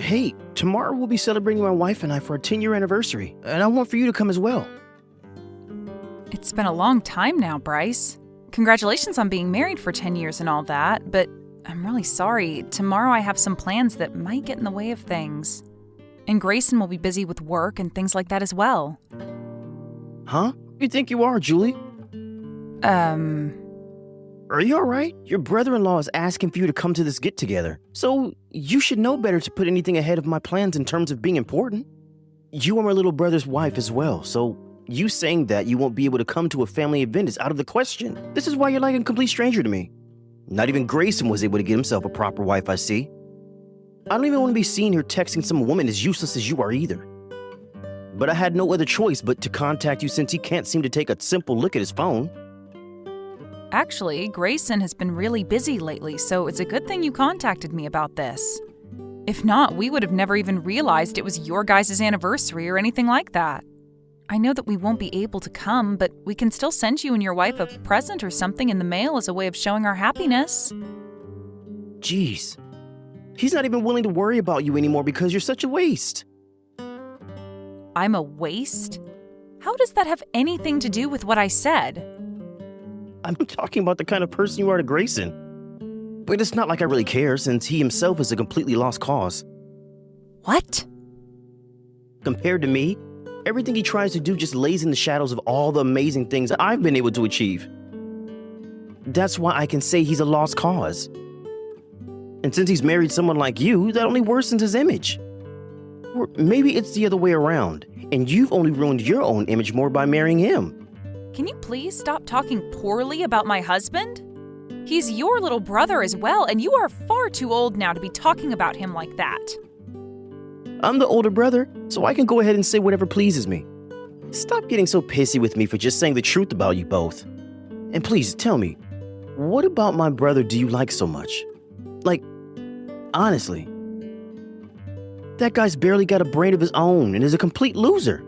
Hey, tomorrow we'll be celebrating my wife and I for our 10-year anniversary, and I want for you to come as well. It's been a long time now, Bryce. Congratulations on being married for 10 years and all that, but I'm really sorry. Tomorrow I have some plans that might get in the way of things. And Grayson will be busy with work and things like that as well. Huh? Who you think you are, Julie? Are you alright? Your brother-in-law is asking for you to come to this get-together, so you should know better to put anything ahead of my plans in terms of being important. You are my little brother's wife as well, so you saying that you won't be able to come to a family event is out of the question. This is why you're like a complete stranger to me. Not even Grayson was able to get himself a proper wife, I see. I don't even want to be seen here texting some woman as useless as you are either. But I had no other choice but to contact you since he can't seem to take a simple look at his phone. Actually, Grayson has been really busy lately, so it's a good thing you contacted me about this. If not, we would have never even realized it was your guys' anniversary or anything like that. I know that we won't be able to come, but we can still send you and your wife a present or something in the mail as a way of showing our happiness. Jeez. He's not even willing to worry about you anymore because you're such a waste. I'm a waste? How does that have anything to do with what I said? I'm talking about the kind of person you are to Grayson. But it's not like I really care since he himself is a completely lost cause. What? Compared to me, everything he tries to do just lays in the shadows of all the amazing things I've been able to achieve. That's why I can say he's a lost cause. And since he's married someone like you, that only worsens his image. Or maybe it's the other way around, and you've only ruined your own image more by marrying him. Can you please stop talking poorly about my husband? He's your little brother as well, and you are far too old now to be talking about him like that. I'm the older brother, so I can go ahead and say whatever pleases me. Stop getting so pissy with me for just saying the truth about you both. And please tell me, what about my brother do you like so much? Like, honestly. That guy's barely got a brain of his own and is a complete loser.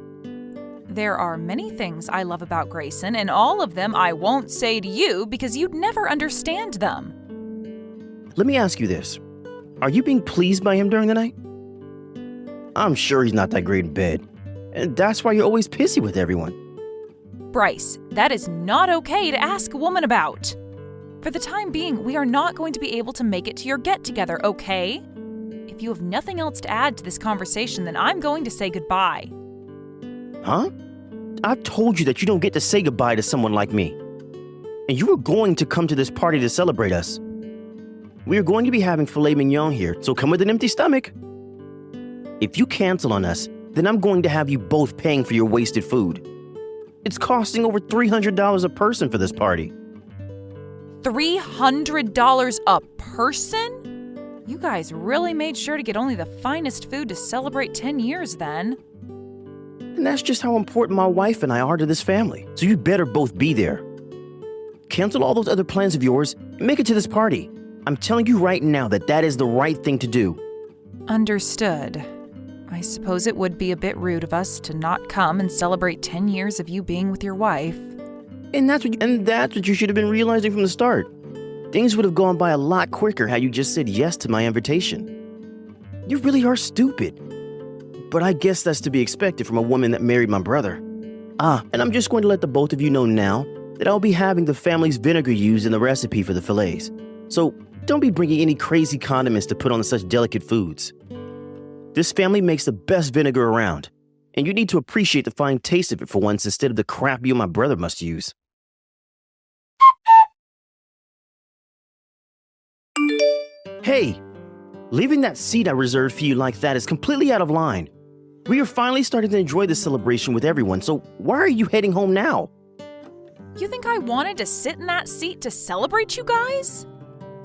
There are many things I love about Grayson, and all of them I won't say to you because you'd never understand them. Let me ask you this. Are you being pleased by him during the night? I'm sure he's not that great in bed, and that's why you're always pissy with everyone. Bryce, that is not okay to ask a woman about. For the time being, we are not going to be able to make it to your get-together, okay? If you have nothing else to add to this conversation, then I'm going to say goodbye. Huh? I've told you that you don't get to say goodbye to someone like me. And you were going to come to this party to celebrate us. We are going to be having filet mignon here, so come with an empty stomach. If you cancel on us, then I'm going to have you both paying for your wasted food. It's costing over $300 a person for this party. $300 a person? You guys really made sure to get only the finest food to celebrate 10 years then. And that's just how important my wife and I are to this family, so you'd better both be there. Cancel all those other plans of yours and make it to this party. I'm telling you right now that that is the right thing to do. Understood. I suppose it would be a bit rude of us to not come and celebrate 10 years of you being with your wife. And that's what you should have been realizing from the start. Things would have gone by a lot quicker had you just said yes to my invitation. You really are stupid. But I guess that's to be expected from a woman that married my brother. And I'm just going to let the both of you know now that I'll be having the family's vinegar used in the recipe for the fillets. So don't be bringing any crazy condiments to put on such delicate foods. This family makes the best vinegar around, and you need to appreciate the fine taste of it for once instead of the crap you and my brother must use. Hey, leaving that seat I reserved for you like that is completely out of line. We are finally starting to enjoy this celebration with everyone, so why are you heading home now? You think I wanted to sit in that seat to celebrate you guys?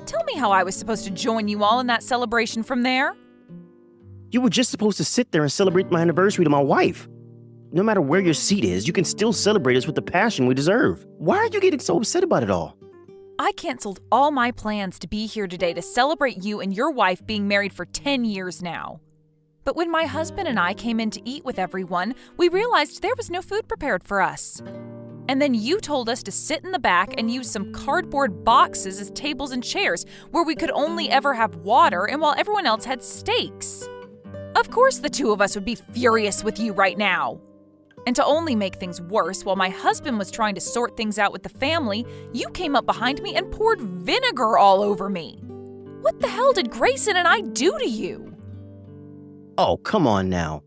Tell me how I was supposed to join you all in that celebration from there. You were just supposed to sit there and celebrate my anniversary to my wife. No matter where your seat is, you can still celebrate us with the passion we deserve. Why are you getting so upset about it all? I canceled all my plans to be here today to celebrate you and your wife being married for 10 years now. But when my husband and I came in to eat with everyone, we realized there was no food prepared for us. And then you told us to sit in the back and use some cardboard boxes as tables and chairs where we could only ever have water and while everyone else had steaks. Of course the two of us would be furious with you right now. And to only make things worse, while my husband was trying to sort things out with the family, you came up behind me and poured vinegar all over me. What the hell did Grayson and I do to you? Oh, come on now.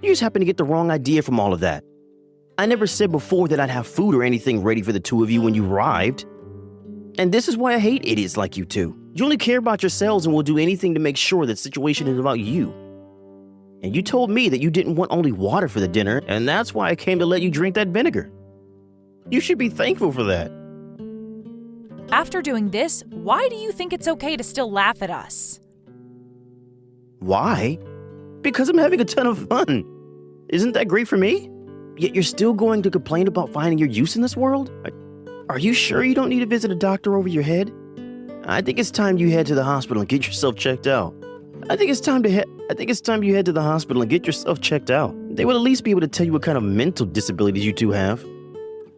You just happened to get the wrong idea from all of that. I never said before that I'd have food or anything ready for the two of you when you arrived. And this is why I hate idiots like you two. You only care about yourselves and will do anything to make sure that the situation is about you. And you told me that you didn't want only water for the dinner, and that's why I came to let you drink that vinegar. You should be thankful for that. After doing this, why do you think it's okay to still laugh at us? Why? Because I'm having a ton of fun. Isn't that great for me? Yet you're still going to complain about finding your use in this world? Are you sure you don't need to visit a doctor over your head? I think it's time you head to the hospital and get yourself checked out. I think it's time you head to the hospital and get yourself checked out. They will at least be able to tell you what kind of mental disabilities you two have.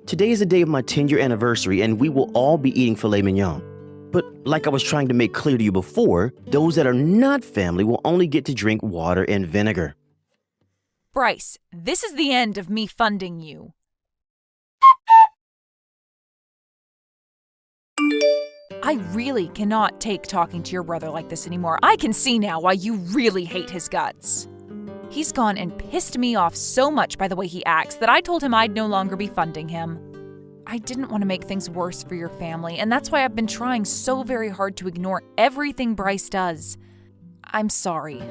Today is the day of my 10-year anniversary, and we will all be eating filet mignon. But like I was trying to make clear to you before, those that are not family will only get to drink water and vinegar. Bryce, this is the end of me funding you. I really cannot take talking to your brother like this anymore. I can see now why you really hate his guts. He's gone and pissed me off so much by the way he acts that I told him I'd no longer be funding him. I didn't want to make things worse for your family, and that's why I've been trying so very hard to ignore everything Bryce does. I'm sorry.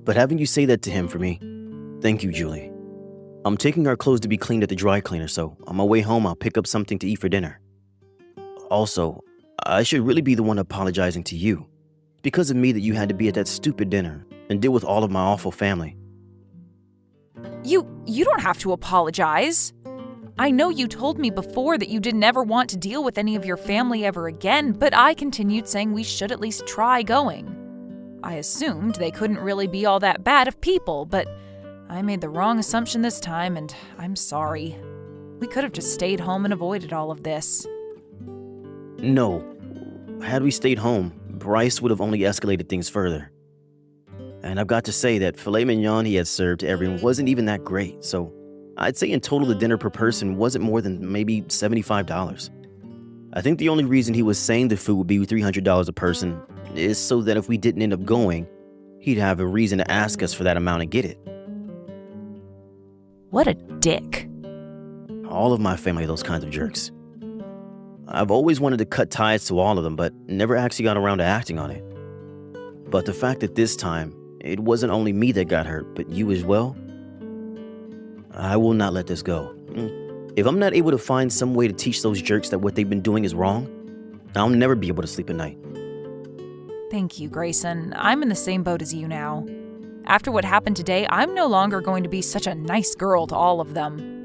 But having you say that to him for me, thank you, Julie. I'm taking our clothes to be cleaned at the dry cleaner, so on my way home I'll pick up something to eat for dinner. Also, I should really be the one apologizing to you. Because of me that you had to be at that stupid dinner and deal with all of my awful family. You don't have to apologize. I know you told me before that you didn't ever want to deal with any of your family ever again, but I continued saying we should at least try going. I assumed they couldn't really be all that bad of people, but I made the wrong assumption this time, and I'm sorry. We could have just stayed home and avoided all of this. No. Had we stayed home, Bryce would have only escalated things further. And I've got to say that filet mignon he had served to everyone wasn't even that great, so I'd say in total the dinner per person wasn't more than maybe $75. I think the only reason he was saying the food would be $300 a person is so that if we didn't end up going, he'd have a reason to ask us for that amount and get it. What a dick. All of my family are those kinds of jerks. I've always wanted to cut ties to all of them, but never actually got around to acting on it. But the fact that this time, it wasn't only me that got hurt, but you as well, I will not let this go. If I'm not able to find some way to teach those jerks that what they've been doing is wrong, I'll never be able to sleep at night. Thank you, Grayson. I'm in the same boat as you now. After what happened today, I'm no longer going to be such a nice girl to all of them.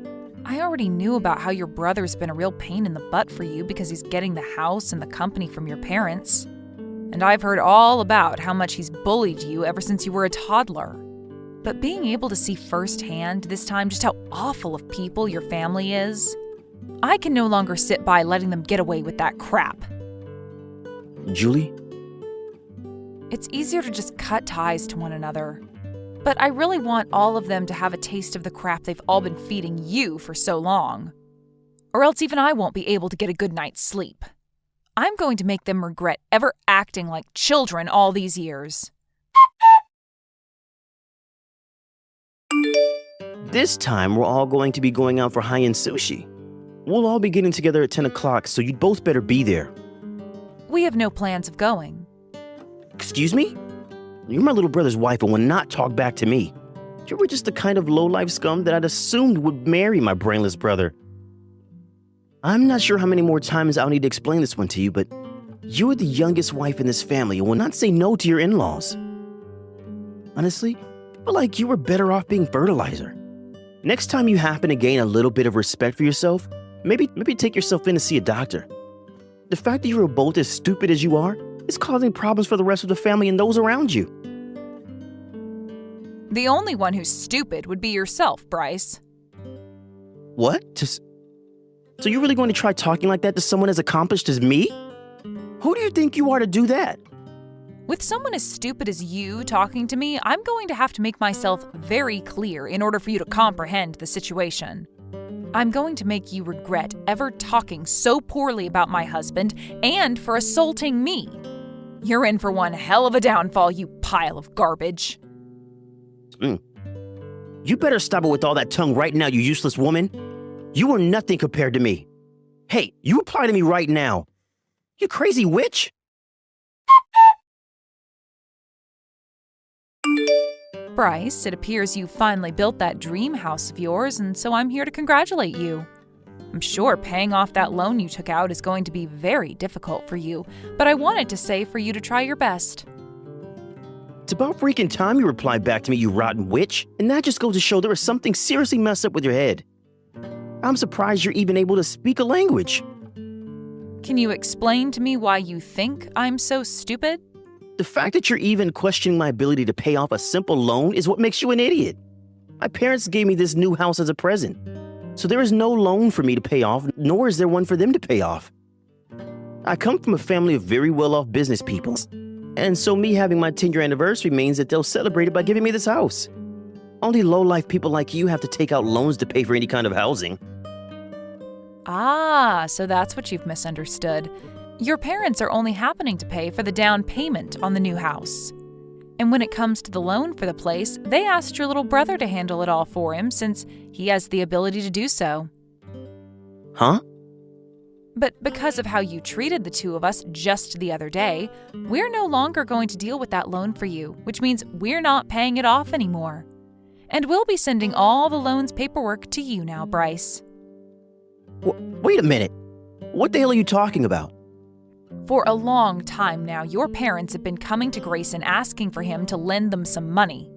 I already knew about how your brother's been a real pain in the butt for you because he's getting the house and the company from your parents. And I've heard all about how much he's bullied you ever since you were a toddler. But being able to see firsthand this time just how awful of people your family is, I can no longer sit by letting them get away with that crap. Julie? It's easier to just cut ties to one another. But I really want all of them to have a taste of the crap they've all been feeding you for so long. Or else even I won't be able to get a good night's sleep. I'm going to make them regret ever acting like children all these years. This time, we're all going to be going out for high-end sushi. We'll all be getting together at 10 o'clock, so you'd both better be there. We have no plans of going. Excuse me? You're my little brother's wife and will not talk back to me. You were just the kind of low-life scum that I'd assumed would marry my brainless brother. I'm not sure how many more times I'll need to explain this one to you, but you're the youngest wife in this family and will not say no to your in-laws. Honestly, people like you are better off being fertilizer. Next time you happen to gain a little bit of respect for yourself, maybe take yourself in to see a doctor. The fact that you are both as stupid as you are is causing problems for the rest of the family and those around you. The only one who's stupid would be yourself, Bryce. What? So you're really going to try talking like that to someone as accomplished as me? Who do you think you are to do that? With someone as stupid as you talking to me, I'm going to have to make myself very clear in order for you to comprehend the situation. I'm going to make you regret ever talking so poorly about my husband and for assaulting me. You're in for one hell of a downfall, you pile of garbage. You better stop it with all that tongue right now, you useless woman. You are nothing compared to me. Hey, you reply to me right now. You crazy witch. Bryce, it appears you finally built that dream house of yours, and so I'm here to congratulate you. I'm sure paying off that loan you took out is going to be very difficult for you, but I wanted to say for you to try your best. It's about freaking time you replied back to me, you rotten witch, and that just goes to show there is something seriously messed up with your head. I'm surprised you're even able to speak a language. Can you explain to me why you think I'm so stupid? The fact that you're even questioning my ability to pay off a simple loan is what makes you an idiot. My parents gave me this new house as a present, so there is no loan for me to pay off, nor is there one for them to pay off. I come from a family of very well-off business people, and so me having my 10-year anniversary means that they'll celebrate it by giving me this house. Only low-life people like you have to take out loans to pay for any kind of housing. Ah, so that's what you've misunderstood. Your parents are only happening to pay for the down payment on the new house. And when it comes to the loan for the place, they asked your little brother to handle it all for him since he has the ability to do so. Huh? But because of how you treated the two of us just the other day, we're no longer going to deal with that loan for you, which means we're not paying it off anymore. And we'll be sending all the loan's paperwork to you now, Bryce. Wait a minute. What the hell are you talking about? For a long time now, your parents have been coming to Grayson asking for him to lend them some money.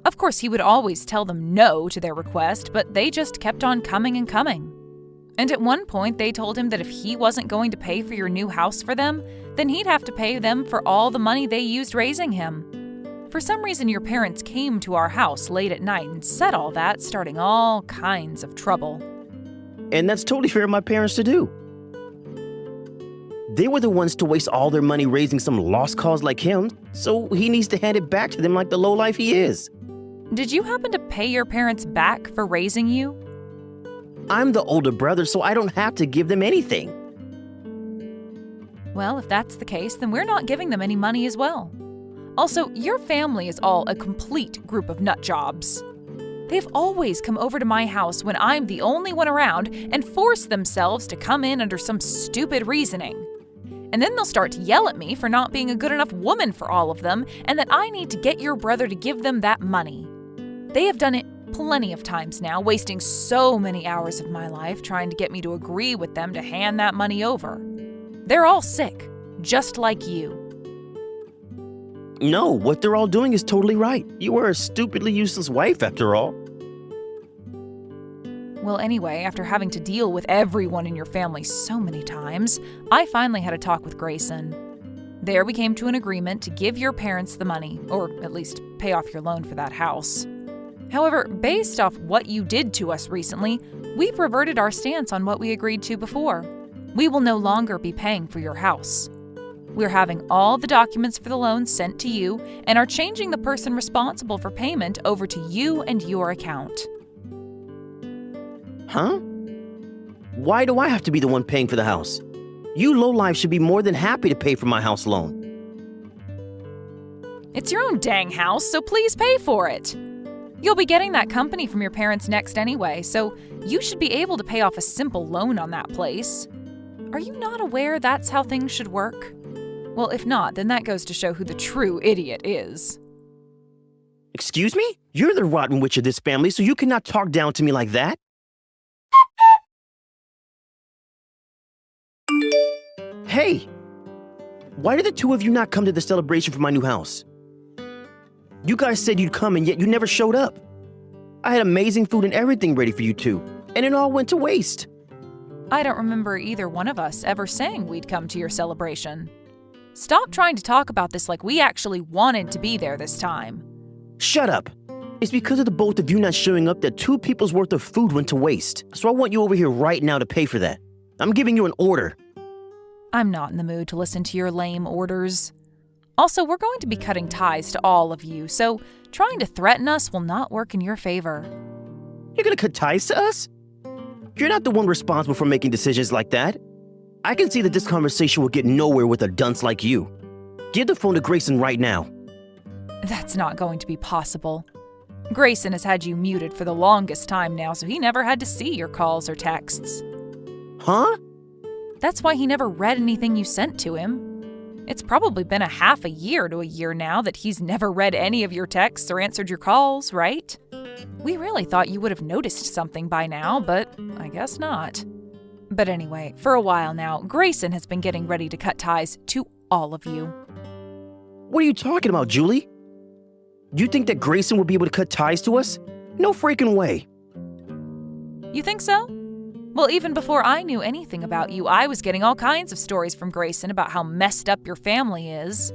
Of course, he would always tell them no to their request, but they just kept on coming and coming. And at one point, they told him that if he wasn't going to pay for your new house for them, then he'd have to pay them for all the money they used raising him. For some reason, your parents came to our house late at night and said all that, starting all kinds of trouble. And that's totally fair of my parents to do. They were the ones to waste all their money raising some lost cause like him, so he needs to hand it back to them like the lowlife he is. Did you happen to pay your parents back for raising you? I'm the older brother, so I don't have to give them anything. Well, if that's the case, then we're not giving them any money as well. Also, your family is all a complete group of nut jobs. They've always come over to my house when I'm the only one around and force themselves to come in under some stupid reasoning. And then they'll start to yell at me for not being a good enough woman for all of them and that I need to get your brother to give them that money. They have done it plenty of times now, wasting so many hours of my life trying to get me to agree with them to hand that money over. They're all sick, just like you. No, what they're all doing is totally right. You are a stupidly useless wife, after all. Well, anyway, after having to deal with everyone in your family so many times, I finally had a talk with Grayson. There we came to an agreement to give your parents the money, or at least pay off your loan for that house. However, based off what you did to us recently, we've reverted our stance on what we agreed to before. We will no longer be paying for your house. We're having all the documents for the loan sent to you and are changing the person responsible for payment over to you and your account. Huh? Why do I have to be the one paying for the house? You lowlife should be more than happy to pay for my house loan. It's your own dang house, so please pay for it. You'll be getting that company from your parents next anyway, so you should be able to pay off a simple loan on that place. Are you not aware that's how things should work? Well, if not, then that goes to show who the true idiot is. Excuse me? You're the rotten witch of this family, so you cannot talk down to me like that. Hey! Why did the two of you not come to the celebration for my new house? You guys said you'd come and yet you never showed up. I had amazing food and everything ready for you two, and it all went to waste. I don't remember either one of us ever saying we'd come to your celebration. Stop trying to talk about this like we actually wanted to be there this time. Shut up. It's because of the both of you not showing up that 2 people's worth of food went to waste. So I want you over here right now to pay for that. I'm giving you an order. I'm not in the mood to listen to your lame orders. Also, we're going to be cutting ties to all of you, so trying to threaten us will not work in your favor. You're gonna cut ties to us? You're not the one responsible for making decisions like that. I can see that this conversation will get nowhere with a dunce like you. Give the phone to Grayson right now. That's not going to be possible. Grayson has had you muted for the longest time now, so he never had to see your calls or texts. Huh? That's why he never read anything you sent to him. It's probably been a half a year to a year now that he's never read any of your texts or answered your calls, right? We really thought you would have noticed something by now, but I guess not. But anyway, for a while now, Grayson has been getting ready to cut ties to all of you. What are you talking about, Julie? You think that Grayson will be able to cut ties to us? No freaking way. You think so? Well, even before I knew anything about you, I was getting all kinds of stories from Grayson about how messed up your family is.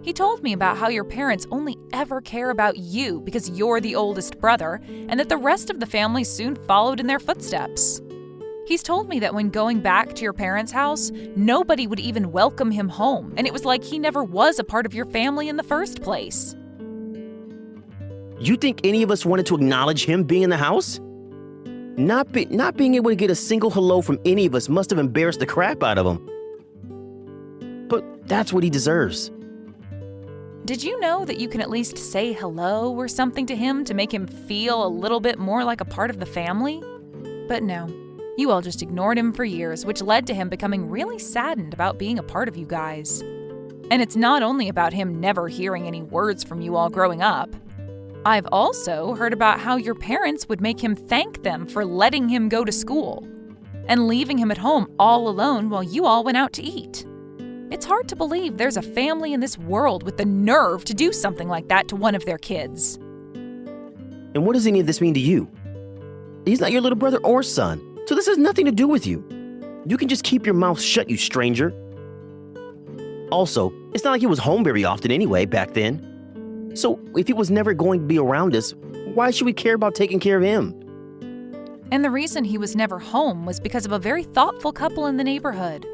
He told me about how your parents only ever care about you because you're the oldest brother, and that the rest of the family soon followed in their footsteps. He's told me that when going back to your parents' house, nobody would even welcome him home, and it was like he never was a part of your family in the first place. You think any of us wanted to acknowledge him being in the house? Not being able to get a single hello from any of us must have embarrassed the crap out of him. But that's what he deserves. Did you know that you can at least say hello or something to him to make him feel a little bit more like a part of the family? But no, you all just ignored him for years, which led to him becoming really saddened about being a part of you guys. And it's not only about him never hearing any words from you all growing up. I've also heard about how your parents would make him thank them for letting him go to school and leaving him at home all alone while you all went out to eat. It's hard to believe there's a family in this world with the nerve to do something like that to one of their kids. And what does any of this mean to you? He's not your little brother or son, so this has nothing to do with you. You can just keep your mouth shut, you stranger. Also, it's not like he was home very often anyway back then. So if he was never going to be around us, why should we care about taking care of him? And the reason he was never home was because of a very thoughtful couple in the neighborhood.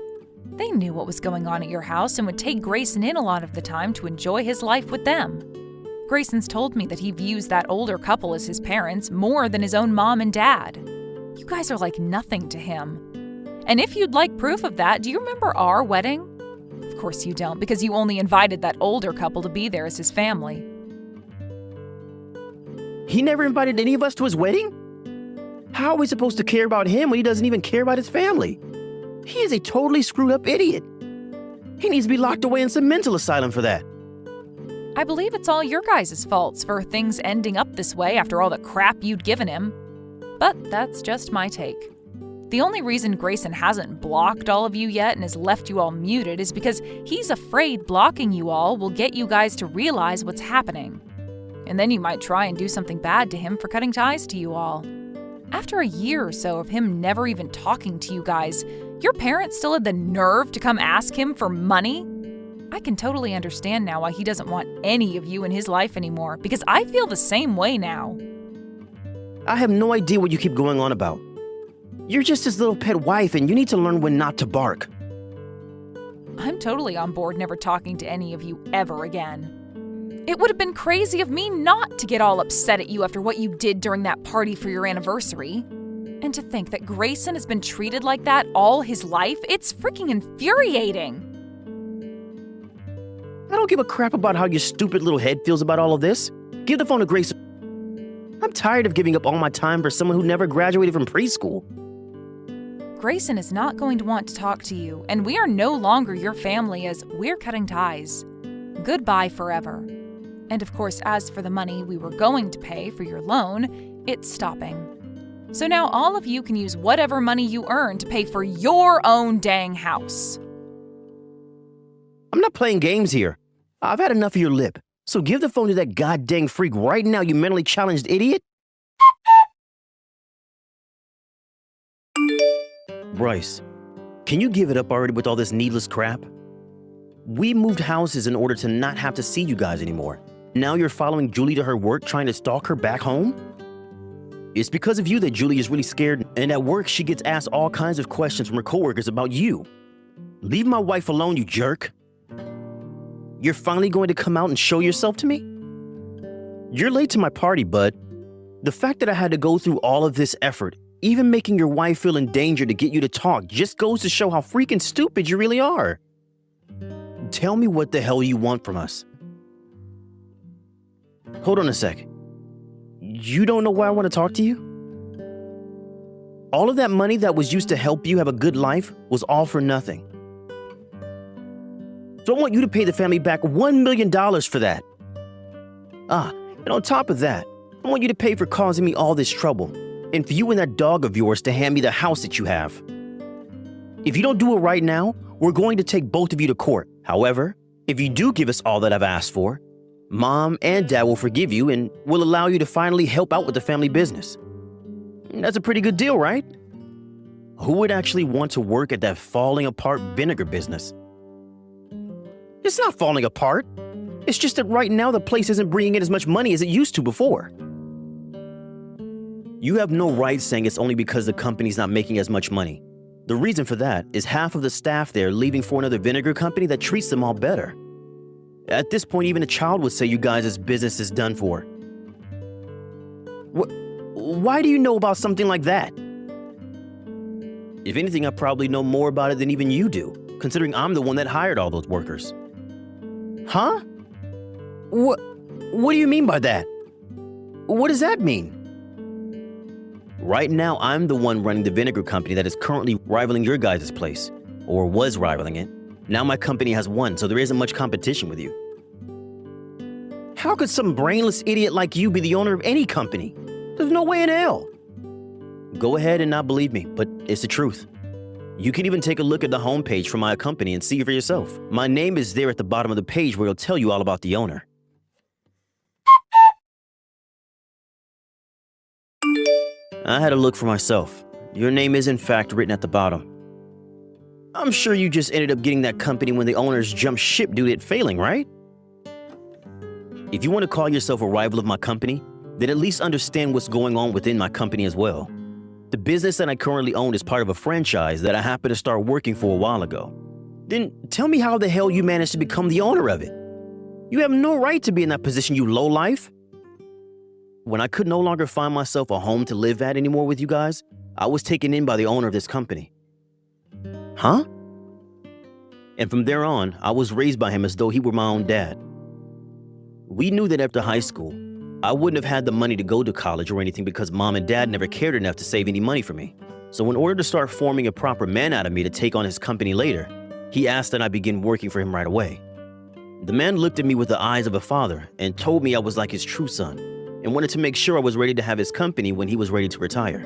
They knew what was going on at your house and would take Grayson in a lot of the time to enjoy his life with them. Grayson's told me that he views that older couple as his parents more than his own mom and dad. You guys are like nothing to him. And if you'd like proof of that, do you remember our wedding? Of course you don't, because you only invited that older couple to be there as his family. He never invited any of us to his wedding? How are we supposed to care about him when he doesn't even care about his family? He is a totally screwed up idiot. He needs to be locked away in some mental asylum for that. I believe it's all your guys' faults for things ending up this way after all the crap you'd given him. But that's just my take. The only reason Grayson hasn't blocked all of you yet and has left you all muted is because he's afraid blocking you all will get you guys to realize what's happening. And then you might try and do something bad to him for cutting ties to you all. After a year or so of him never even talking to you guys, your parents still had the nerve to come ask him for money? I can totally understand now why he doesn't want any of you in his life anymore, because I feel the same way now. I have no idea what you keep going on about. You're just his little pet wife, and you need to learn when not to bark. I'm totally on board never talking to any of you ever again. It would have been crazy of me not to get all upset at you after what you did during that party for your anniversary. And to think that Grayson has been treated like that all his life, it's freaking infuriating. I don't give a crap about how your stupid little head feels about all of this. Give the phone to Grayson. I'm tired of giving up all my time for someone who never graduated from preschool. Grayson is not going to want to talk to you, and we are no longer your family as we're cutting ties. Goodbye forever. And of course, as for the money we were going to pay for your loan, it's stopping. So now all of you can use whatever money you earn to pay for your own dang house. I'm not playing games here. I've had enough of your lip. So give the phone to that goddamn freak right now, you mentally challenged idiot. Bryce, can you give it up already with all this needless crap? We moved houses in order to not have to see you guys anymore. Now you're following Julie to her work, trying to stalk her back home? It's because of you that Julie is really scared, and at work she gets asked all kinds of questions from her coworkers about you. Leave my wife alone, you jerk. You're finally going to come out and show yourself to me? You're late to my party, bud. The fact that I had to go through all of this effort, even making your wife feel in danger to get you to talk, just goes to show how freaking stupid you really are. Tell me what the hell you want from us. Hold on a sec. You don't know why I want to talk to you? All of that money that was used to help you have a good life was all for nothing. So I want you to pay the family back $1 million for that. And on top of that, I want you to pay for causing me all this trouble, and for you and that dog of yours to hand me the house that you have. If you don't do it right now, we're going to take both of you to court. However, if you do give us all that I've asked for, Mom and Dad will forgive you and will allow you to finally help out with the family business. That's a pretty good deal, right? Who would actually want to work at that falling apart vinegar business? It's not falling apart. It's just that right now the place isn't bringing in as much money as it used to before. You have no right saying it's only because the company's not making as much money. The reason for that is half of the staff there leaving for another vinegar company that treats them all better. At this point, even a child would say you guys' business is done for. Why do you know about something like that? If anything, I probably know more about it than even you do, considering I'm the one that hired all those workers. Huh? What do you mean by that? What does that mean? Right now, I'm the one running the vinegar company that is currently rivaling your guys' place, or was rivaling it. Now my company has won, so there isn't much competition with you. How could some brainless idiot like you be the owner of any company? There's no way in hell. Go ahead and not believe me, but it's the truth. You can even take a look at the homepage for my company and see for yourself. My name is there at the bottom of the page where it'll tell you all about the owner. I had a look for myself. Your name is in fact written at the bottom. I'm sure you just ended up getting that company when the owners jumped ship due to it failing, right? If you want to call yourself a rival of my company, then at least understand what's going on within my company as well. The business that I currently own is part of a franchise that I happened to start working for a while ago. Then tell me how the hell you managed to become the owner of it. You have no right to be in that position, you lowlife. When I could no longer find myself a home to live at anymore with you guys, I was taken in by the owner of this company. Huh? And from there on, I was raised by him as though he were my own dad. We knew that after high school, I wouldn't have had the money to go to college or anything because Mom and Dad never cared enough to save any money for me. So in order to start forming a proper man out of me to take on his company later, he asked that I begin working for him right away. The man looked at me with the eyes of a father and told me I was like his true son, and wanted to make sure I was ready to have his company when he was ready to retire.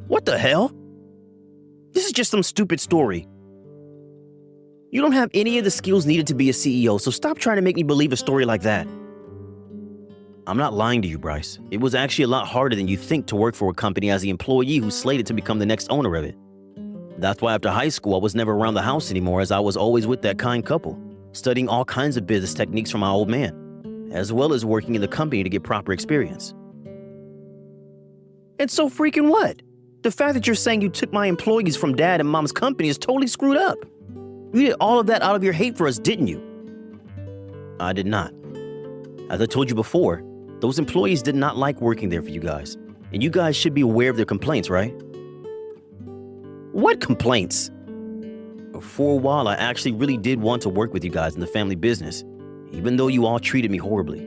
What the hell? This is just some stupid story. You don't have any of the skills needed to be a CEO, so stop trying to make me believe a story like that. I'm not lying to you, Bryce. It was actually a lot harder than you think to work for a company as the employee who's slated to become the next owner of it. That's why after high school, I was never around the house anymore, as I was always with that kind couple, studying all kinds of business techniques from my old man, as well as working in the company to get proper experience. And so freaking what? The fact that you're saying you took my employees from Dad and Mom's company is totally screwed up. You did all of that out of your hate for us, didn't you? I did not. As I told you before, those employees did not like working there for you guys, and you guys should be aware of their complaints, right? What complaints? For a while, I actually really did want to work with you guys in the family business, even though you all treated me horribly.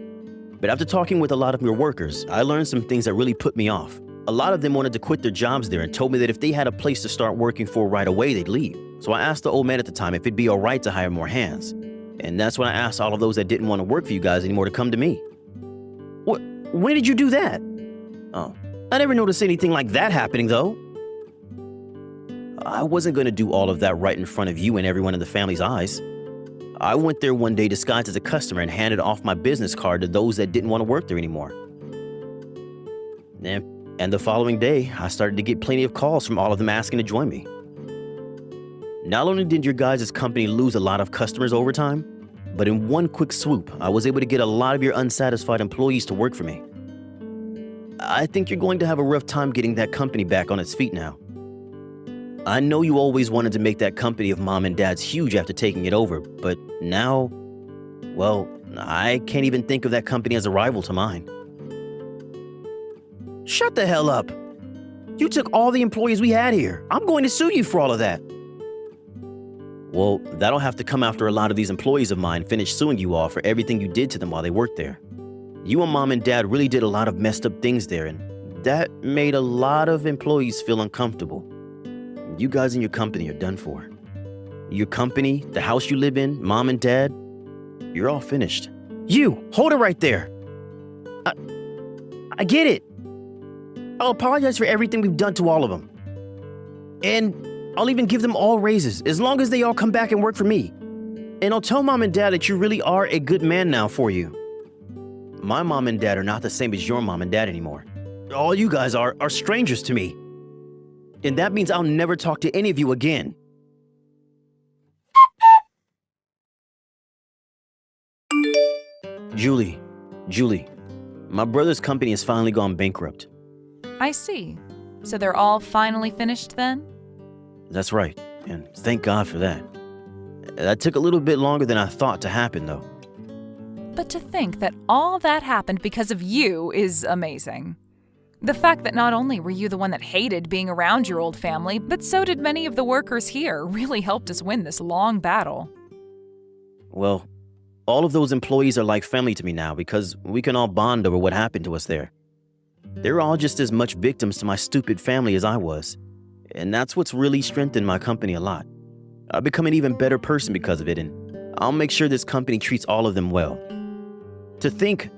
But after talking with a lot of your workers, I learned some things that really put me off. A lot of them wanted to quit their jobs there and told me that if they had a place to start working for right away, they'd leave. So I asked the old man at the time if it'd be all right to hire more hands. And that's when I asked all of those that didn't want to work for you guys anymore to come to me. When did you do that? Oh, I never noticed anything like that happening, though. I wasn't going to do all of that right in front of you and everyone in the family's eyes. I went there one day disguised as a customer and handed off my business card to those that didn't want to work there anymore. And the following day, I started to get plenty of calls from all of them asking to join me. Not only did your guys' company lose a lot of customers over time, but in one quick swoop, I was able to get a lot of your unsatisfied employees to work for me. I think you're going to have a rough time getting that company back on its feet now. I know you always wanted to make that company of Mom and Dad's huge after taking it over, but Now, well, I can't even think of that company as a rival to mine. Shut the hell up! You took all the employees we had here. I'm going to sue you for all of that. Well, that'll have to come after a lot of these employees of mine finish suing you all for everything you did to them while they worked there. You and Mom and Dad really did a lot of messed up things there, and that made a lot of employees feel uncomfortable. You guys and your company are done for. Your company, the house you live in, Mom and Dad, you're all finished. You, hold it right there. I get it. I'll apologize for everything we've done to all of them. And I'll even give them all raises, as long as they all come back and work for me. And I'll tell Mom and Dad that you really are a good man now for you. My Mom and Dad are not the same as your Mom and Dad anymore. All you guys are strangers to me. And that means I'll never talk to any of you again. Julie, my brother's company has finally gone bankrupt. I see. So they're all finally finished then? That's right, and thank God for that. That took a little bit longer than I thought to happen, though. But to think that all that happened because of you is amazing. The fact that not only were you the one that hated being around your old family, but so did many of the workers here really helped us win this long battle. Well, all of those employees are like family to me now because we can all bond over what happened to us there. They're all just as much victims to my stupid family as I was. And that's what's really strengthened my company a lot. I've become an even better person because of it, and I'll make sure this company treats all of them well. To think,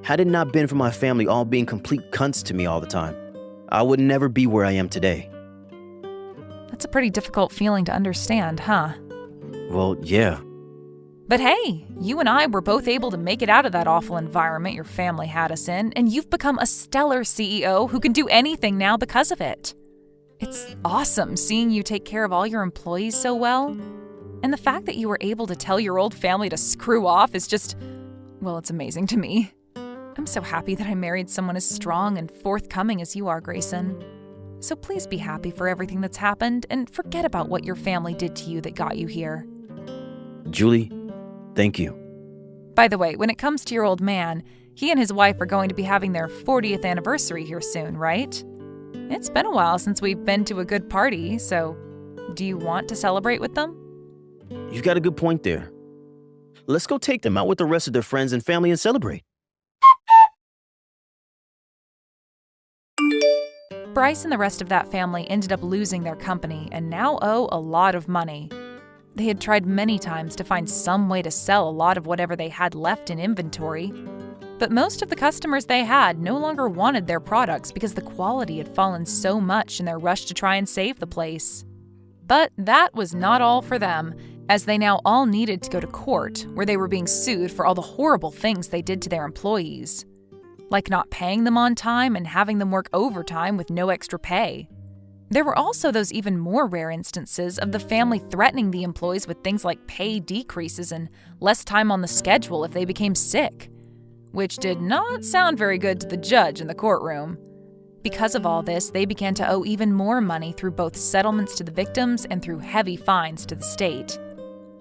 had it not been for my family all being complete cunts to me all the time, I would never be where I am today. That's a pretty difficult feeling to understand, huh? Well, yeah. But hey, you and I were both able to make it out of that awful environment your family had us in, and you've become a stellar CEO who can do anything now because of it. It's awesome seeing you take care of all your employees so well. And the fact that you were able to tell your old family to screw off is just, well, it's amazing to me. I'm so happy that I married someone as strong and forthcoming as you are, Grayson. So please be happy for everything that's happened and forget about what your family did to you that got you here. Julie, thank you. By the way, when it comes to your old man, he and his wife are going to be having their 40th anniversary here soon, right? It's been a while since we've been to a good party, so do you want to celebrate with them? You've got a good point there. Let's go take them out with the rest of their friends and family and celebrate. Bryce and the rest of that family ended up losing their company and now owe a lot of money. They had tried many times to find some way to sell a lot of whatever they had left in inventory, but most of the customers they had no longer wanted their products because the quality had fallen so much in their rush to try and save the place. But that was not all for them, as they now all needed to go to court, where they were being sued for all the horrible things they did to their employees, like not paying them on time and having them work overtime with no extra pay. There were also those even more rare instances of the family threatening the employees with things like pay decreases and less time on the schedule if they became sick, which did not sound very good to the judge in the courtroom. Because of all this, they began to owe even more money through both settlements to the victims and through heavy fines to the state.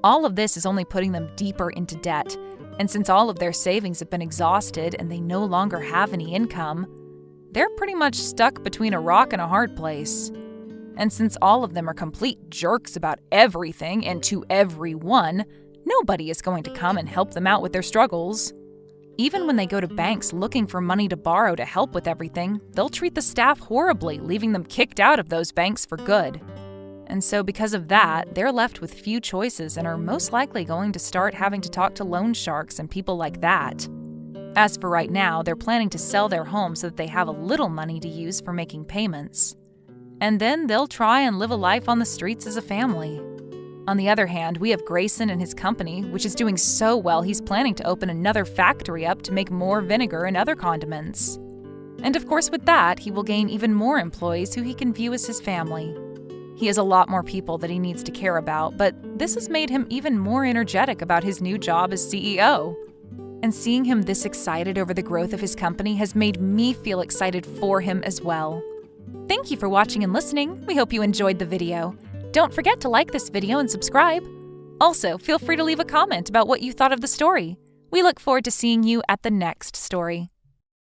All of this is only putting them deeper into debt, and since all of their savings have been exhausted and they no longer have any income, they're pretty much stuck between a rock and a hard place. And since all of them are complete jerks about everything and to everyone, nobody is going to come and help them out with their struggles. Even when they go to banks looking for money to borrow to help with everything, they'll treat the staff horribly, leaving them kicked out of those banks for good. And so because of that, they're left with few choices and are most likely going to start having to talk to loan sharks and people like that. As for right now, they're planning to sell their home so that they have a little money to use for making payments. And then they'll try and live a life on the streets as a family. On the other hand, we have Grayson and his company, which is doing so well he's planning to open another factory up to make more vinegar and other condiments. And of course with that, he will gain even more employees who he can view as his family. He has a lot more people that he needs to care about, but this has made him even more energetic about his new job as CEO. And seeing him this excited over the growth of his company has made me feel excited for him as well. Thank you for watching and listening. We hope you enjoyed the video. Don't forget to like this video and subscribe. Also, feel free to leave a comment about what you thought of the story. We look forward to seeing you at the next story.